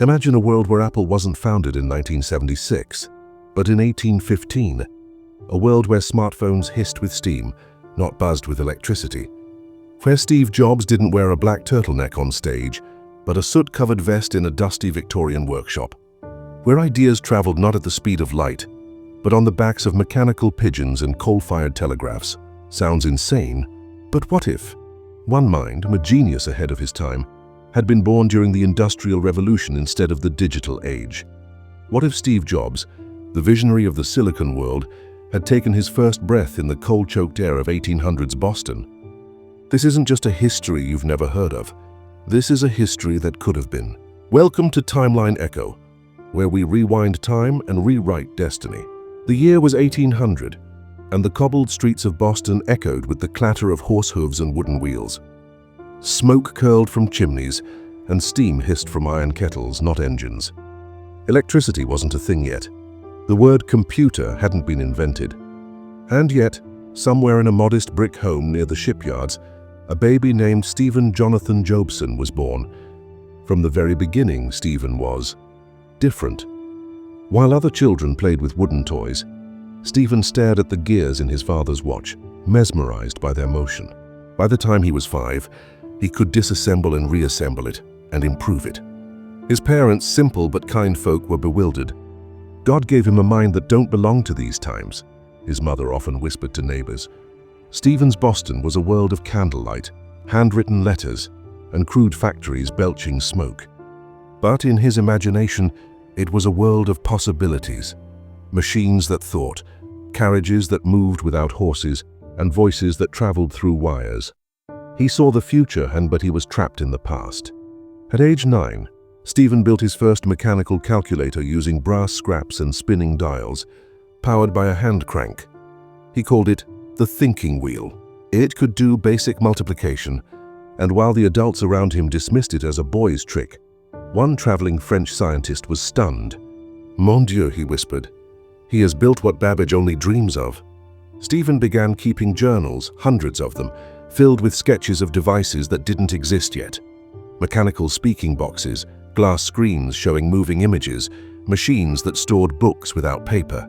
Imagine a world where Apple wasn't founded in 1976, but in 1815. A world where smartphones hissed with steam, not buzzed with electricity. Where Steve Jobs didn't wear a black turtleneck on stage, but a soot-covered vest in a dusty Victorian workshop. Where ideas traveled not at the speed of light, but on the backs of mechanical pigeons and coal-fired telegraphs. Sounds insane, but what if? One mind, a genius ahead of his time, had been born during the Industrial Revolution instead of the digital age. What if Steve Jobs, the visionary of the Silicon world, had taken his first breath in the coal-choked air of 1800s Boston? This isn't just a history you've never heard of. This is a history that could have been. Welcome to Timeline Echo, where we rewind time and rewrite destiny. The year was 1800, and the cobbled streets of Boston echoed with the clatter of horse hooves and wooden wheels. Smoke curled from chimneys, and steam hissed from iron kettles, not engines. Electricity wasn't a thing yet. The word computer hadn't been invented. And yet, somewhere in a modest brick home near the shipyards, a baby named Stephen Jonathan Jobeson was born. From the very beginning, Stephen was different. While other children played with wooden toys, Stephen stared at the gears in his father's watch, mesmerized by their motion. By the time he was 5, he could disassemble and reassemble it and improve it. His parents, simple but kind folk, were bewildered. God gave him a mind that don't belong to these times, his mother often whispered to neighbors. Stephen's Boston was a world of candlelight, handwritten letters, and crude factories belching smoke. But in his imagination, it was a world of possibilities. Machines that thought, carriages that moved without horses, and voices that traveled through wires. He saw the future, but he was trapped in the past. At age 9, Stephen built his first mechanical calculator using brass scraps and spinning dials, powered by a hand crank. He called it the thinking wheel. It could do basic multiplication, and while the adults around him dismissed it as a boy's trick, one traveling French scientist was stunned. "Mon Dieu," he whispered. "He has built what Babbage only dreams of." Stephen began keeping journals, hundreds of them, filled with sketches of devices that didn't exist yet. Mechanical speaking boxes, glass screens showing moving images, machines that stored books without paper.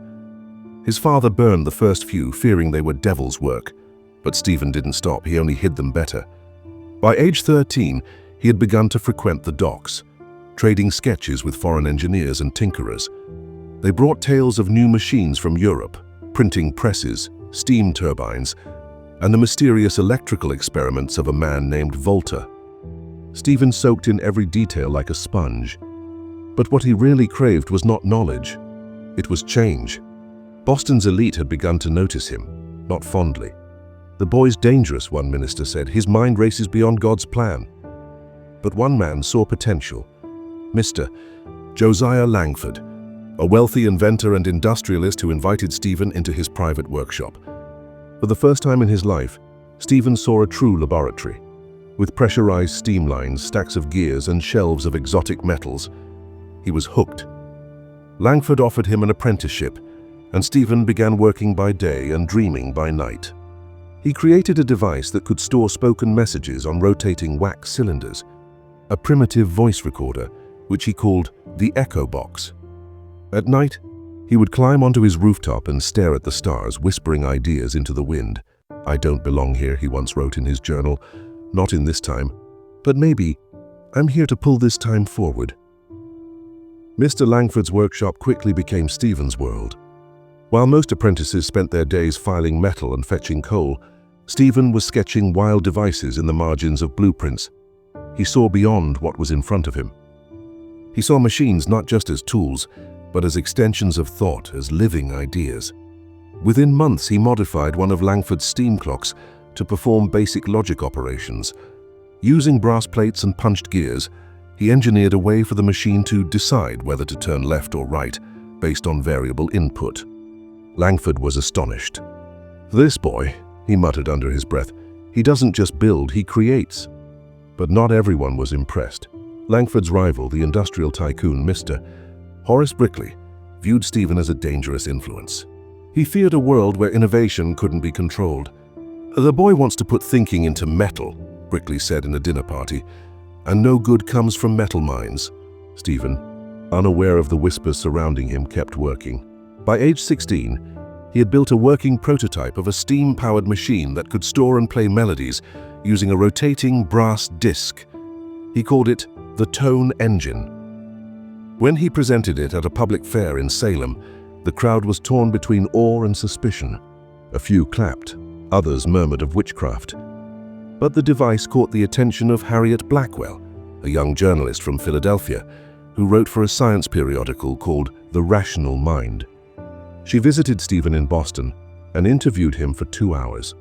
His father burned the first few, fearing they were devil's work. But Stephen didn't stop, he only hid them better. By age 13, he had begun to frequent the docks, trading sketches with foreign engineers and tinkerers. They brought tales of new machines from Europe, printing presses, steam turbines, and the mysterious electrical experiments of a man named Volta. Stephen soaked in every detail like a sponge. But what he really craved was not knowledge. It was change. Boston's elite had begun to notice him, not fondly. "The boy's dangerous," one minister said. "His mind races beyond God's plan." But one man saw potential. Mr. Josiah Langford, a wealthy inventor and industrialist who invited Stephen into his private workshop. For the first time in his life, Stephen saw a true laboratory, with pressurized steam lines, stacks of gears, and shelves of exotic metals. He was hooked. Langford offered him an apprenticeship, and Stephen began working by day and dreaming by night. He created a device that could store spoken messages on rotating wax cylinders, a primitive voice recorder, which he called the Echo Box. At night, he would climb onto his rooftop and stare at the stars, whispering ideas into the wind. "I don't belong here," he once wrote in his journal. "Not in this time. But maybe I'm here to pull this time forward." Mr. Langford's workshop quickly became Stephen's world. While most apprentices spent their days filing metal and fetching coal, Stephen was sketching wild devices in the margins of blueprints. He saw beyond what was in front of him. He saw machines not just as tools, but as extensions of thought, as living ideas. Within months, he modified one of Langford's steam clocks to perform basic logic operations. Using brass plates and punched gears, he engineered a way for the machine to decide whether to turn left or right, based on variable input. Langford was astonished. "This boy," he muttered under his breath, "he doesn't just build, he creates." But not everyone was impressed. Langford's rival, the industrial tycoon Mr. Horace Brickley, viewed Stephen as a dangerous influence. He feared a world where innovation couldn't be controlled. "The boy wants to put thinking into metal," Brickley said in a dinner party, "and no good comes from metal mines." Stephen, unaware of the whispers surrounding him, kept working. By age 16, he had built a working prototype of a steam-powered machine that could store and play melodies using a rotating brass disc. He called it the Tone Engine. When he presented it at a public fair in Salem, the crowd was torn between awe and suspicion. A few clapped, others murmured of witchcraft. But the device caught the attention of Harriet Blackcoil, a young journalist from Philadelphia, who wrote for a science periodical called The Rational Mind. She visited Stephen in Boston and interviewed him for 2 hours.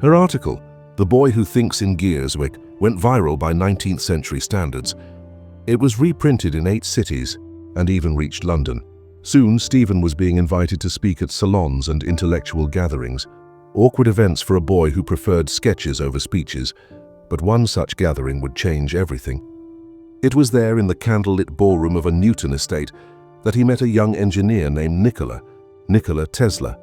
Her article, The Boy Who Thinks in Gears, went viral by 19th century standards. It was reprinted in 8 cities and even reached London. Soon, Stephen was being invited to speak at salons and intellectual gatherings, awkward events for a boy who preferred sketches over speeches, but one such gathering would change everything. It was there in the candlelit ballroom of a Newton estate that he met a young engineer named Nikola Tesla.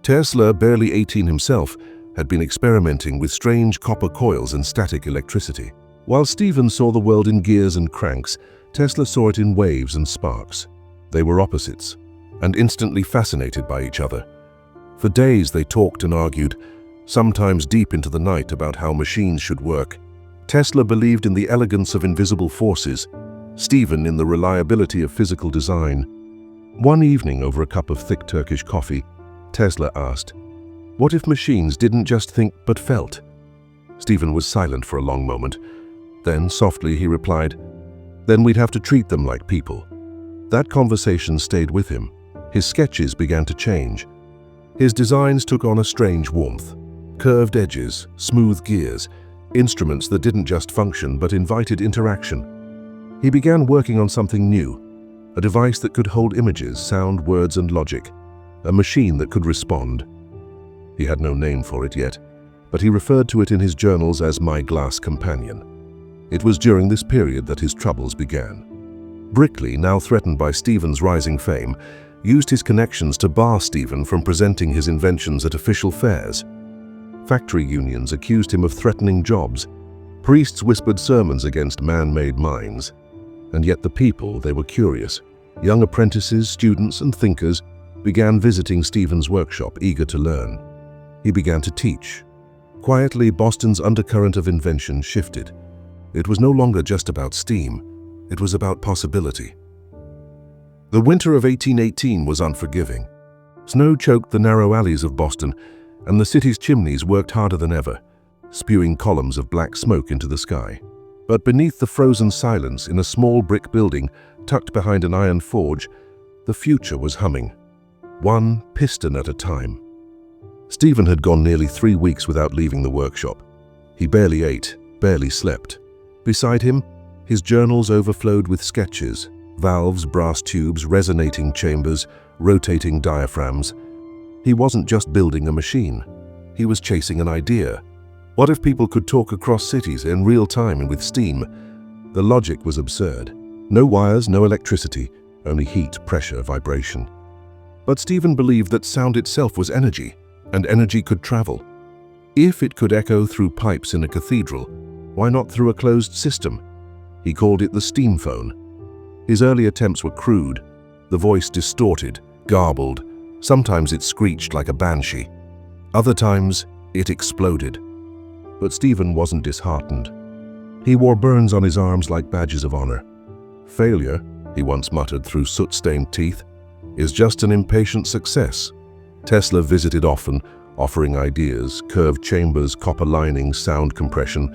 Tesla, barely 18 himself, had been experimenting with strange copper coils and static electricity. While Stephen saw the world in gears and cranks, Tesla saw it in waves and sparks. They were opposites, and instantly fascinated by each other. For days they talked and argued, sometimes deep into the night, about how machines should work. Tesla believed in the elegance of invisible forces, Stephen in the reliability of physical design. One evening, over a cup of thick Turkish coffee, Tesla asked, "What if machines didn't just think but felt?" Stephen was silent for a long moment. Then, softly, he replied, "Then we'd have to treat them like people." That conversation stayed with him. His sketches began to change. His designs took on a strange warmth. Curved edges, smooth gears, instruments that didn't just function but invited interaction. He began working on something new, a device that could hold images, sound, words, and logic, a machine that could respond. He had no name for it yet, but he referred to it in his journals as my glass companion. It was during this period that his troubles began. Brickley, now threatened by Stephen's rising fame, used his connections to bar Stephen from presenting his inventions at official fairs. Factory unions accused him of threatening jobs. Priests whispered sermons against man-made minds. And yet the people, they were curious. Young apprentices, students, and thinkers began visiting Stephen's workshop, eager to learn. He began to teach. Quietly, Boston's undercurrent of invention shifted. It was no longer just about steam. It was about possibility. The winter of 1818 was unforgiving. Snow choked the narrow alleys of Boston, and the city's chimneys worked harder than ever, spewing columns of black smoke into the sky. But beneath the frozen silence, in a small brick building tucked behind an iron forge, the future was humming, one piston at a time. Stephen had gone nearly 3 weeks without leaving the workshop. He barely ate, barely slept. Beside him, his journals overflowed with sketches, valves, brass tubes, resonating chambers, rotating diaphragms. He wasn't just building a machine. He was chasing an idea. What if people could talk across cities in real time and with steam? The logic was absurd. No wires, no electricity, only heat, pressure, vibration. But Stephen believed that sound itself was energy, and energy could travel. If it could echo through pipes in a cathedral, why not through a closed system? He called it the steam phone. His early attempts were crude, the voice distorted, garbled. Sometimes it screeched like a banshee. Other times, it exploded. But Stephen wasn't disheartened. He wore burns on his arms like badges of honor. "Failure," he once muttered through soot-stained teeth, "is just an impatient success." Tesla visited often, offering ideas, curved chambers, copper linings, sound compression.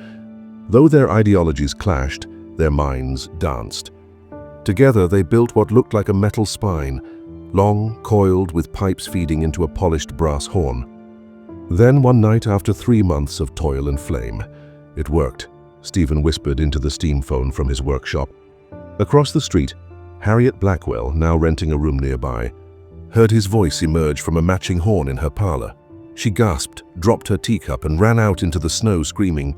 Though their ideologies clashed, their minds danced. Together they built what looked like a metal spine, long, coiled, with pipes feeding into a polished brass horn. Then one night, after 3 months of toil and flame, it worked. Stephen whispered into the steam phone from his workshop. Across the street, Harriet Blackcoil, now renting a room nearby, heard his voice emerge from a matching horn in her parlor. She gasped, dropped her teacup, and ran out into the snow screaming,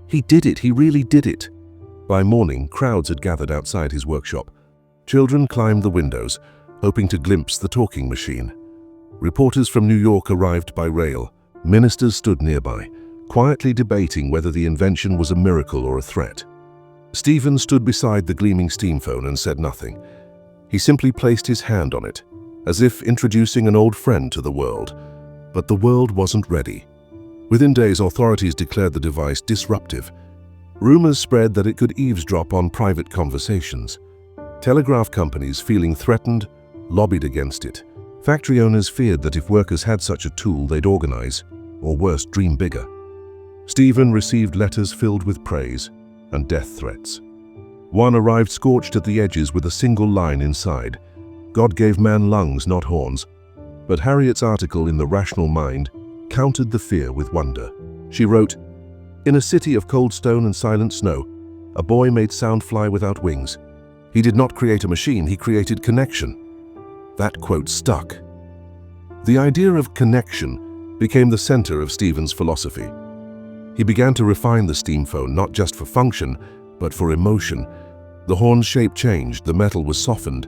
"He did it! He really did it!" By morning, crowds had gathered outside his workshop. Children climbed the windows, hoping to glimpse the talking machine. Reporters from New York arrived by rail. Ministers stood nearby, quietly debating whether the invention was a miracle or a threat. Stephen stood beside the gleaming steam phone and said nothing. He simply placed his hand on it, as if introducing an old friend to the world. But the world wasn't ready. Within days, authorities declared the device disruptive. Rumors spread that it could eavesdrop on private conversations. Telegraph companies, feeling threatened, lobbied against it. Factory owners feared that if workers had such a tool, they'd organize, or worse, dream bigger. Stephen received letters filled with praise and death threats. One arrived scorched at the edges with a single line inside: "God gave man lungs, not horns." But Harriet's article in The Rational Mind countered the fear with wonder. She wrote, "In a city of cold stone and silent snow, a boy made sound fly without wings. He did not create a machine, he created connection." That quote stuck. The idea of connection became the center of Stephen's philosophy. He began to refine the steam phone not just for function, but for emotion. The horn's shape changed, the metal was softened.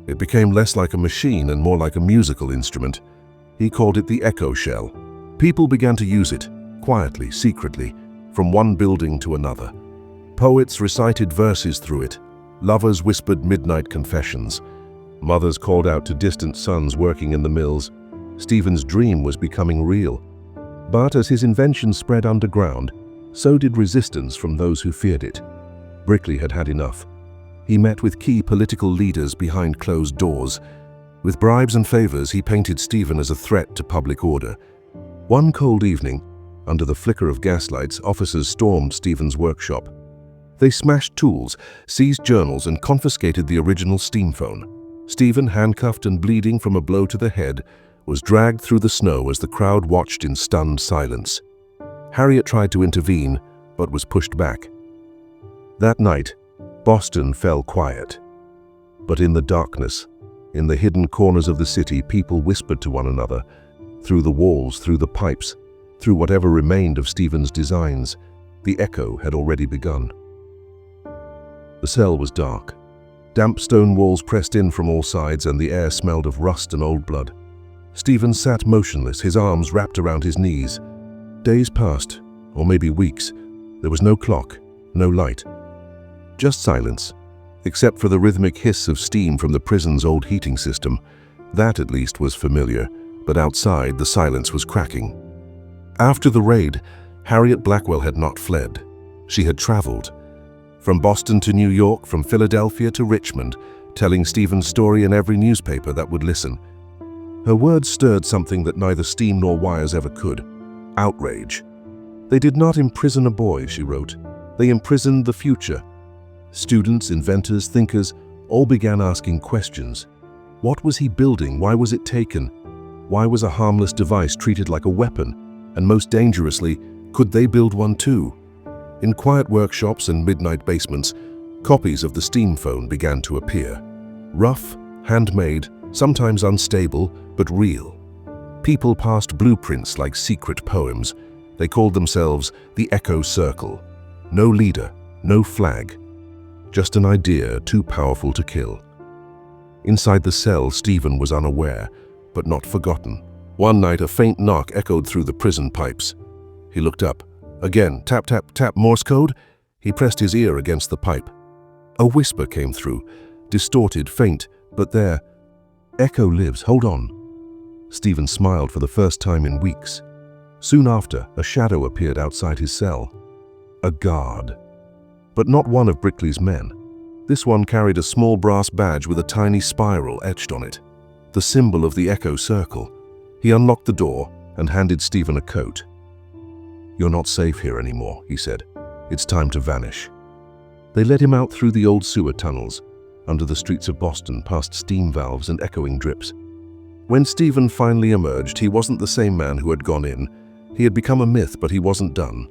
It became less like a machine and more like a musical instrument. He called it the EchoShell. People began to use it, quietly, secretly, from one building to another. Poets recited verses through it. Lovers whispered midnight confessions. Mothers called out to distant sons working in the mills. Stephen's dream was becoming real. But as his invention spread underground, so did resistance from those who feared it. Brickley had had enough. He met with key political leaders behind closed doors. With bribes and favors, he painted Stephen as a threat to public order. One cold evening, under the flicker of gaslights, officers stormed Stephen's workshop. They smashed tools, seized journals, and confiscated the original steam phone. Stephen, handcuffed and bleeding from a blow to the head, was dragged through the snow as the crowd watched in stunned silence. Harriet tried to intervene, but was pushed back. That night, Boston fell quiet. But in the darkness, in the hidden corners of the city, people whispered to one another. Through the walls, through the pipes, through whatever remained of Stephen's designs, the echo had already begun. The cell was dark. Damp stone walls pressed in from all sides, and the air smelled of rust and old blood. Stephen sat motionless, his arms wrapped around his knees. Days passed, or maybe weeks. There was no clock, no light. Just silence, except for the rhythmic hiss of steam from the prison's old heating system. That, at least, was familiar, but outside, the silence was cracking. After the raid, Harriet Blackcoil had not fled. She had traveled. From Boston to New York, from Philadelphia to Richmond, telling Stephen's story in every newspaper that would listen. Her words stirred something that neither steam nor wires ever could: outrage. They did not imprison a boy, she wrote. They imprisoned the future. Students, inventors, thinkers all began asking questions. What was he building? Why was it taken? Why was a harmless device treated like a weapon? And most dangerously, could they build one too? In quiet workshops and midnight basements, copies of the steam phone began to appear. Rough, handmade, sometimes unstable, but real. People passed blueprints like secret poems. They called themselves the Echo Circle. No leader, no flag. Just an idea too powerful to kill. Inside the cell, Stephen was unaware, but not forgotten. One night, a faint knock echoed through the prison pipes. He looked up. Again, tap, tap, tap, Morse code? He pressed his ear against the pipe. A whisper came through, distorted, faint, but there. Echo lives, hold on. Stephen smiled for the first time in weeks. Soon after, a shadow appeared outside his cell. A guard. But not one of Brickley's men. This one carried a small brass badge with a tiny spiral etched on it, the symbol of the Echo Circle. He unlocked the door and handed Stephen a coat. "You're not safe here anymore," he said. "It's time to vanish." They led him out through the old sewer tunnels, under the streets of Boston, past steam valves and echoing drips. When Stephen finally emerged, he wasn't the same man who had gone in. He had become a myth, but he wasn't done.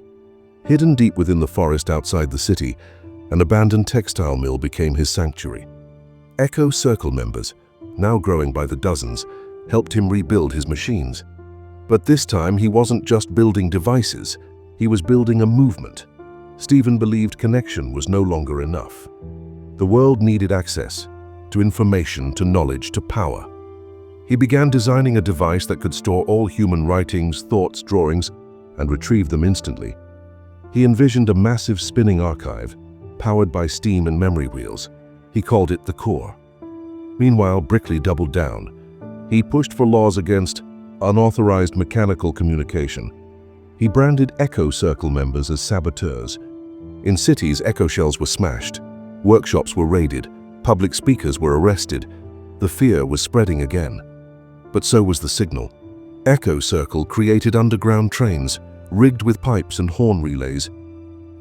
Hidden deep within the forest outside the city, an abandoned textile mill became his sanctuary. Echo Circle members, now growing by the dozens, helped him rebuild his machines. But this time, he wasn't just building devices, he was building a movement. Stephen believed connection was no longer enough. The world needed access to information, to knowledge, to power. He began designing a device that could store all human writings, thoughts, drawings, and retrieve them instantly. He envisioned a massive spinning archive, powered by steam and memory wheels. He called it the core. Meanwhile, Brickley doubled down. He pushed for laws against unauthorized mechanical communication. He branded Echo Circle members as saboteurs. In cities, EchoShells were smashed. Workshops were raided. Public speakers were arrested. The fear was spreading again. But so was the signal. Echo Circle created underground trains, rigged with pipes and horn relays,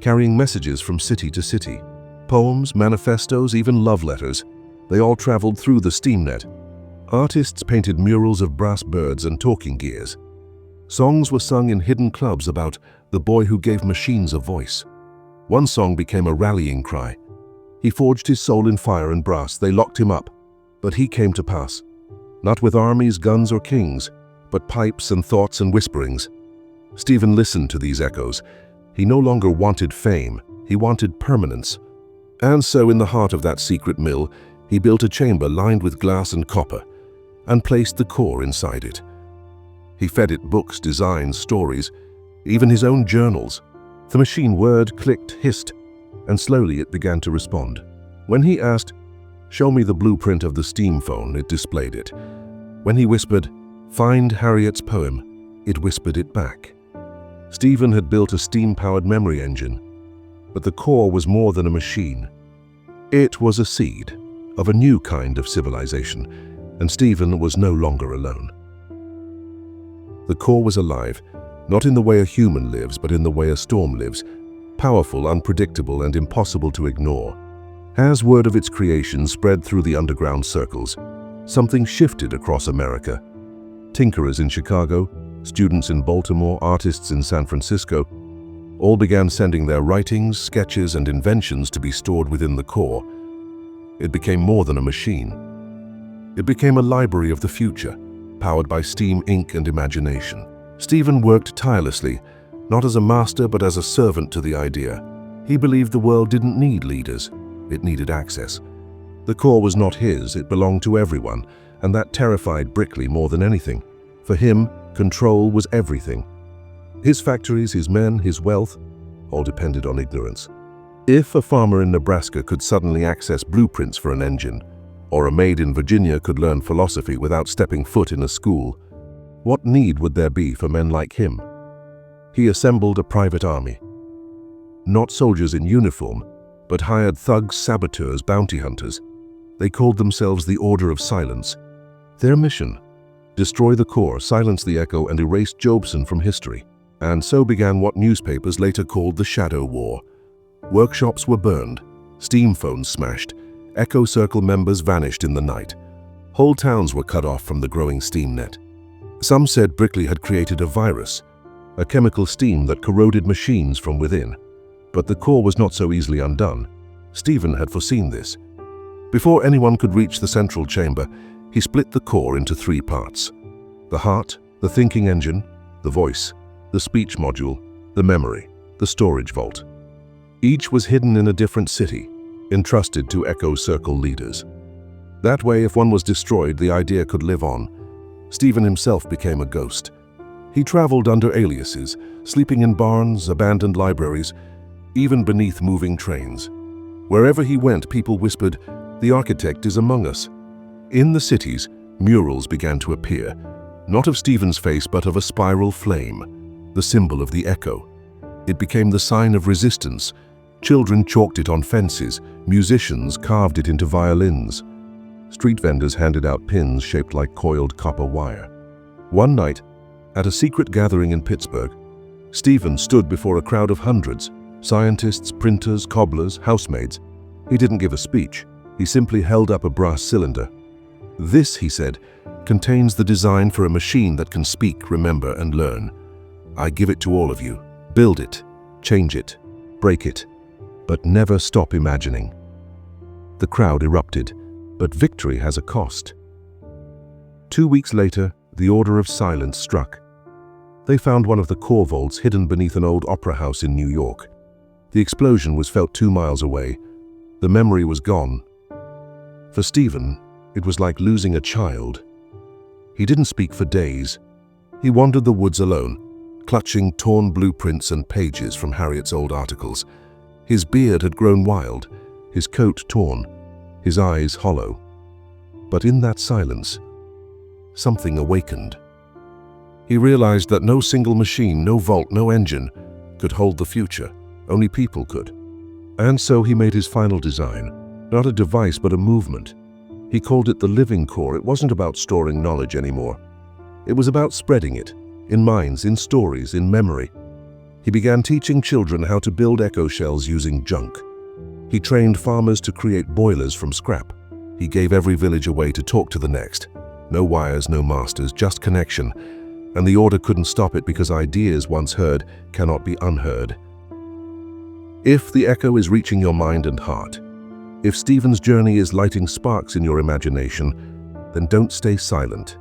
carrying messages from city to city. Poems, manifestos, even love letters. They all traveled through the SteamNet. Artists painted murals of brass birds and talking gears. Songs were sung in hidden clubs about the boy who gave machines a voice. One song became a rallying cry. He forged his soul in fire and brass. They locked him up, but he came to pass. Not with armies, guns, or kings, but pipes and thoughts and whisperings. Stephen listened to these echoes. He no longer wanted fame, he wanted permanence. And so in the heart of that secret mill, he built a chamber lined with glass and copper, and placed the core inside it. He fed it books, designs, stories, even his own journals. The machine whirred, clicked, hissed, and slowly it began to respond. When he asked, "Show me the blueprint of the steam phone," it displayed it. When he whispered, "Find Harriet's poem," it whispered it back. Stephen had built a steam-powered memory engine, but the core was more than a machine. It was a seed of a new kind of civilization, and Stephen was no longer alone. The core was alive, not in the way a human lives, but in the way a storm lives, powerful, unpredictable, and impossible to ignore. As word of its creation spread through the underground circles, something shifted across America. Tinkerers in Chicago, students in Baltimore, artists in San Francisco, all began sending their writings, sketches, and inventions to be stored within the core. It became more than a machine. It became a library of the future, powered by steam, ink, and imagination. Stephen worked tirelessly, not as a master but as a servant to the idea. He believed the world didn't need leaders, it needed access. The core was not his, it belonged to everyone, and that terrified Brickley more than anything. For him, control was everything. His factories, his men, his wealth, all depended on ignorance. If a farmer in Nebraska could suddenly access blueprints for an engine, or a maid in Virginia could learn philosophy without stepping foot in a school, what need would there be for men like him? He assembled a private army. Not soldiers in uniform, but hired thugs, saboteurs, bounty hunters. They called themselves the Order of Silence. Their mission: destroy the core, silence the echo, and erase Jobeson from history. And so began what newspapers later called the Shadow War. Workshops were burned, steam phones smashed, Echo Circle members vanished in the night. Whole towns were cut off from the growing steam net. Some said Brickley had created a virus, a chemical steam that corroded machines from within. But the core was not so easily undone. Stephen had foreseen this. Before anyone could reach the central chamber, he split the core into 3 parts: the heart, the thinking engine, the voice, the speech module, the memory, the storage vault. Each was hidden in a different city, entrusted to Echo Circle leaders. That way, if one was destroyed, the idea could live on. Stephen himself became a ghost. He traveled under aliases, sleeping in barns, abandoned libraries, even beneath moving trains. Wherever he went, people whispered, "The architect is among us." In the cities, murals began to appear, not of Stephen's face, but of a spiral flame, the symbol of the echo. It became the sign of resistance. Children chalked it on fences, musicians carved it into violins. Street vendors handed out pins shaped like coiled copper wire. One night, at a secret gathering in Pittsburgh, Stephen stood before a crowd of hundreds, scientists, printers, cobblers, housemaids. He didn't give a speech. He simply held up a brass cylinder. "This," he said, "contains the design for a machine that can speak, remember, and learn. I give it to all of you. Build it, change it, break it, but never stop imagining." The crowd erupted, but victory has a cost. 2 weeks later, the Order of Silence struck. They found one of the core vaults hidden beneath an old opera house in New York. The explosion was felt 2 miles away. The memory was gone. For Stephen, it was like losing a child. He didn't speak for days. He wandered the woods alone, clutching torn blueprints and pages from Harriet's old articles. His beard had grown wild, his coat torn, his eyes hollow. But in that silence, something awakened. He realized that no single machine, no vault, no engine could hold the future. Only people could. And so he made his final design, not a device but a movement. He called it the living core. It wasn't about storing knowledge anymore. It was about spreading it, in minds, in stories, in memory. He began teaching children how to build EchoShells using junk. He trained farmers to create boilers from scrap. He gave every village a way to talk to the next. No wires, no masters, just connection. And the order couldn't stop it because ideas once heard cannot be unheard. If the echo is reaching your mind and heart, if Stephen's journey is lighting sparks in your imagination, then don't stay silent.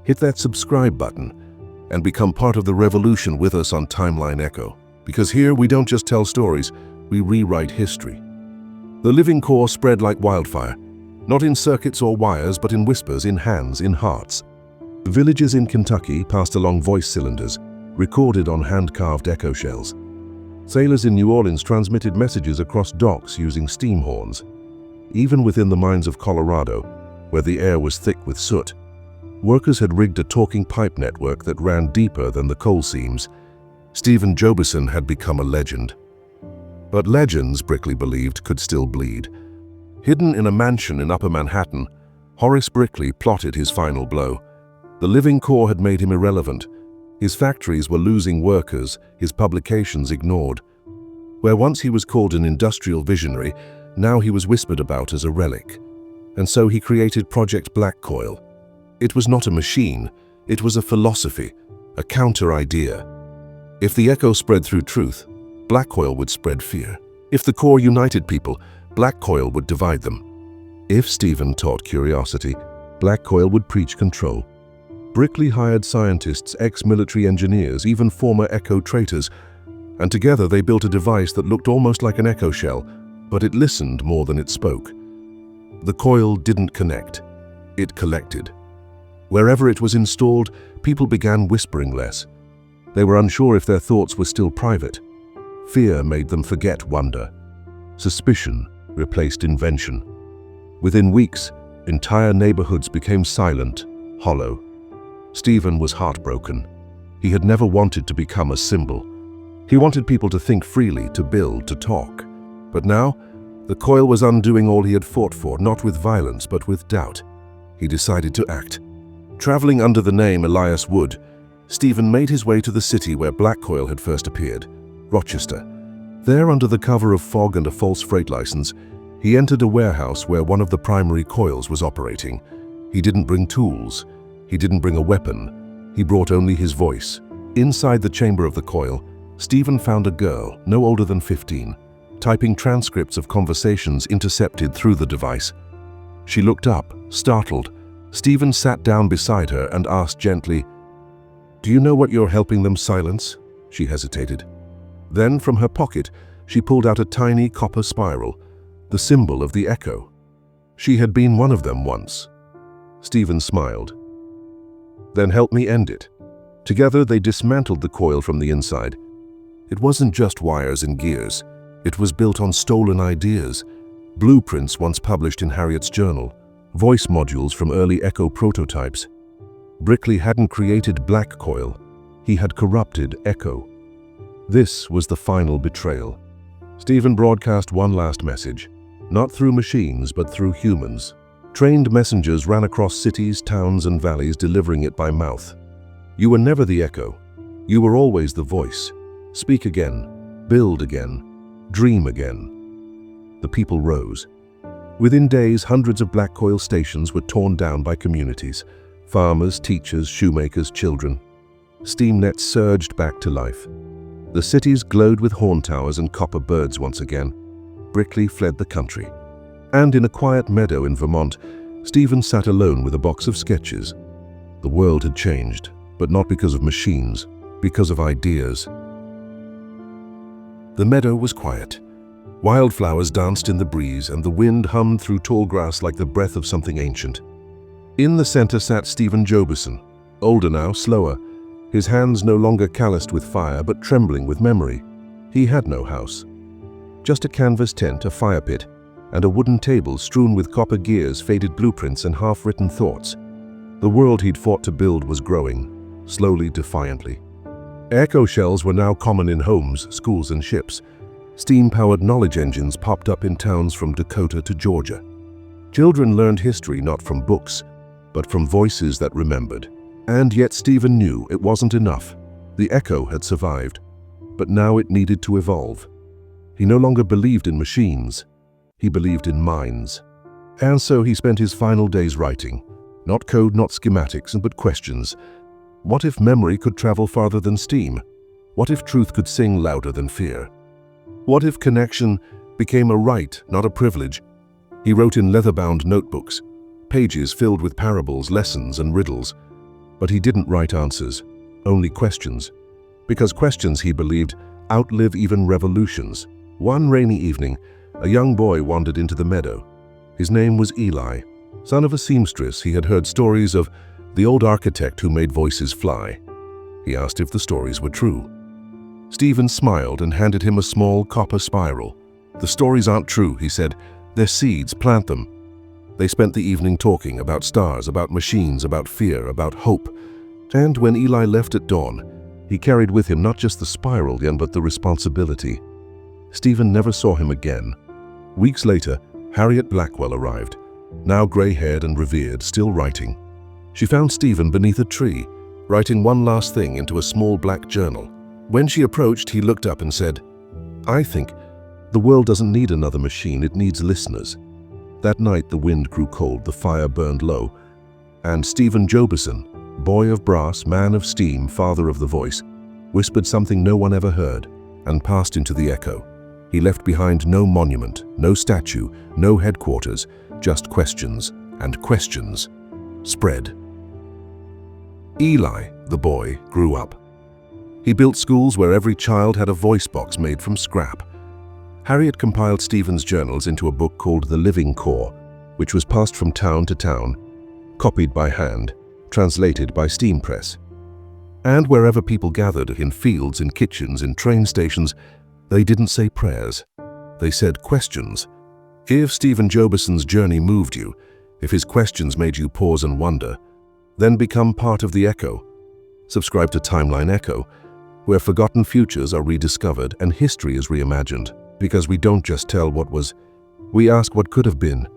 Hit that subscribe button and become part of the revolution with us on Timeline Echo. Because here we don't just tell stories, we rewrite history. The living core spread like wildfire, not in circuits or wires, but in whispers, in hands, in hearts. Villages in Kentucky passed along voice cylinders, recorded on hand-carved EchoShells. Sailors in New Orleans transmitted messages across docks using steam horns. Even within the mines of Colorado, where the air was thick with soot, workers had rigged a talking pipe network that ran deeper than the coal seams. Stephen Jobeson had become a legend. But legends, Brickley believed, could still bleed. Hidden in a mansion in Upper Manhattan, Horace Brickley plotted his final blow. The living core had made him irrelevant. His factories were losing workers, his publications ignored. Where once he was called an industrial visionary, now he was whispered about as a relic. And so he created Project Blackcoil. It was not a machine, it was a philosophy, a counter-idea. If the echo spread through truth, Blackcoil would spread fear. If the core united people, Blackcoil would divide them. If Stephen taught curiosity, Blackcoil would preach control. Brickley hired scientists, ex-military engineers, even former echo traitors, and together they built a device that looked almost like an EchoShell, but it listened more than it spoke. The coil didn't connect, it collected. Wherever it was installed, people began whispering less. They were unsure if their thoughts were still private. Fear made them forget wonder. Suspicion replaced invention. Within weeks, entire neighborhoods became silent, hollow. Stephen was heartbroken. He had never wanted to become a symbol. He wanted people to think freely, to build, to talk. But now, the coil was undoing all he had fought for, not with violence, but with doubt. He decided to act. Traveling under the name Elias Wood, Stephen made his way to the city where Blackcoil had first appeared, Rochester. There, under the cover of fog and a false freight license, he entered a warehouse where one of the primary coils was operating. He didn't bring tools. He didn't bring a weapon. He brought only his voice. Inside the chamber of the coil, Stephen found a girl, no older than 15, typing transcripts of conversations intercepted through the device. She looked up, startled. Stephen sat down beside her and asked gently, "Do you know what you're helping them silence?" She hesitated. Then, from her pocket, she pulled out a tiny copper spiral, the symbol of the echo. She had been one of them once. Stephen smiled. "Then help me end it." Together, they dismantled the coil from the inside. It wasn't just wires and gears. It was built on stolen ideas, blueprints once published in Harriet's journal, voice modules from early echo prototypes. Brickley hadn't created Blackcoil. He had corrupted Echo. This was the final betrayal. Stephen broadcast one last message, not through machines, but through humans. Trained messengers ran across cities, towns, and valleys, delivering it by mouth. You were never the echo. You were always the voice. Speak again, build again, dream again. The people rose. Within days, hundreds of Blackcoil stations were torn down by communities. Farmers, teachers, shoemakers, children. Steam nets surged back to life. The cities glowed with horn towers and copper birds once again. Brickley fled the country. And in a quiet meadow in Vermont, Stephen sat alone with a box of sketches. The world had changed, but not because of machines, because of ideas. The meadow was quiet. Wildflowers danced in the breeze, and the wind hummed through tall grass like the breath of something ancient. In the center sat Stephen Jobeson, older now, slower, his hands no longer calloused with fire, but trembling with memory. He had no house. Just a canvas tent, a fire pit, and a wooden table strewn with copper gears, faded blueprints, and half-written thoughts. The world he'd fought to build was growing, slowly, defiantly. EchoShells were now common in homes, schools, and ships. Steam-powered knowledge engines popped up in towns from Dakota to Georgia. Children learned history not from books, but from voices that remembered. And yet Stephen knew it wasn't enough. The Echo had survived, but now it needed to evolve. He no longer believed in machines. He believed in minds. And so he spent his final days writing. Not code, not schematics, but questions. What if memory could travel farther than steam? What if truth could sing louder than fear? What if connection became a right, not a privilege? He wrote in leather-bound notebooks, pages filled with parables, lessons, and riddles. But he didn't write answers, only questions. Because questions, he believed, outlive even revolutions. One rainy evening, a young boy wandered into the meadow. His name was Eli. Son of a seamstress, he had heard stories of the old architect who made voices fly. He asked if the stories were true. Stephen smiled and handed him a small copper spiral. "The stories aren't true," he said. "They're seeds, plant them." They spent the evening talking about stars, about machines, about fear, about hope. And when Eli left at dawn, he carried with him not just the spiral, but the responsibility. Stephen never saw him again. Weeks later, Harriet Blackcoil arrived, now gray-haired and revered, still writing. She found Stephen beneath a tree, writing one last thing into a small black journal. When she approached, he looked up and said, "I think the world doesn't need another machine, it needs listeners." That night the wind grew cold, the fire burned low, and Stephen Jobeson, boy of brass, man of steam, father of the voice, whispered something no one ever heard and passed into the echo. He left behind no monument, no statue, no headquarters, just questions, and questions spread. Eli, the boy, grew up. He built schools where every child had a voice box made from scrap. Harriet compiled Stephen's journals into a book called The Living Core, which was passed from town to town, copied by hand, translated by steam press. And wherever people gathered, in fields, in kitchens, in train stations, they didn't say prayers. They said questions. If Stephen Jobeson's journey moved you, if his questions made you pause and wonder, then become part of the Echo. Subscribe to Timeline Echo, where forgotten futures are rediscovered and history is reimagined. Because we don't just tell what was, we ask what could have been,